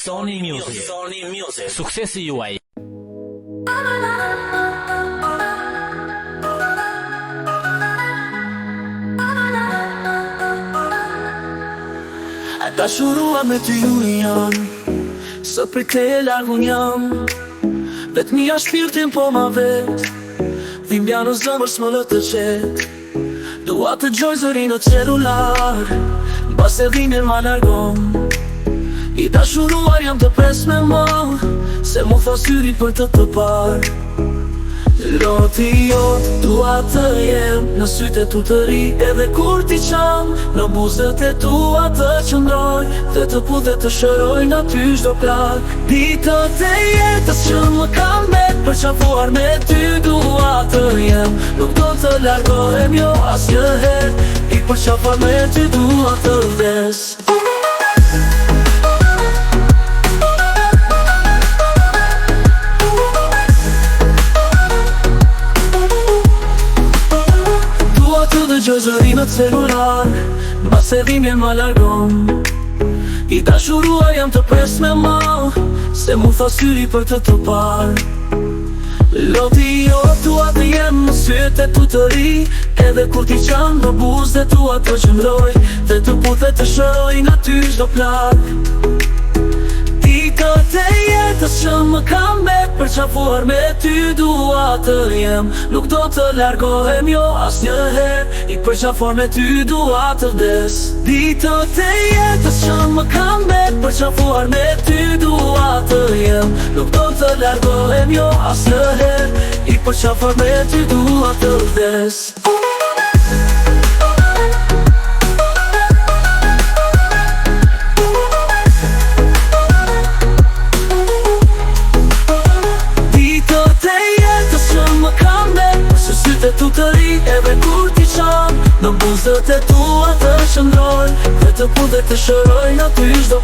Sony Music. Suksesi juaj. Ta shurua me ty unë jam, së për te largun jam. Vetë mija shpirtin po ma vet, dhimbja në zëmër s'më lë të qet. Dua të gjoj zëri në celular, bas e dhimbjen ma largon. I ta shuruar jam të pres me ma, se mu tha syri për të par. Loti jo, dua të jem në sytë e tu të ri, edhe kur ti qam në buzët e tua të qëndroj, dhe të pu dhe të shëroj në ty shdo plak. Ditët e jetës që më kam met, për qafuar me ty dua të jem. Nuk do të largohem jo as një her, i për qafuar me ty dua të vdes. Gjoj zëri në celular, bas e dhimbjen ma largon. I ta shurua jam të pres me ma, se mu tha syri për të par. Loti jo, tua të jem në sytë e tu të ri, edhe kur ti qam në buzë dhe tua të qëndroj, dhe të puthe të shëroj në ty shdo plak. Ditët e jetës që më kam met, për qafuar me ty dua të jem. Nuk do të largohem jo as një her, i për qafuar me ty dua të vdes. Ditët e jetës që më kam met, për qafuar me ty dua të jem. Nuk do të largohem jo as një her, i për qafuar me ty dua të vdes. Sytë e tu të ri, edhe kur ti qam në buzët e tua të qëndroj, dhe të pu dhe të shëroj në ty shdo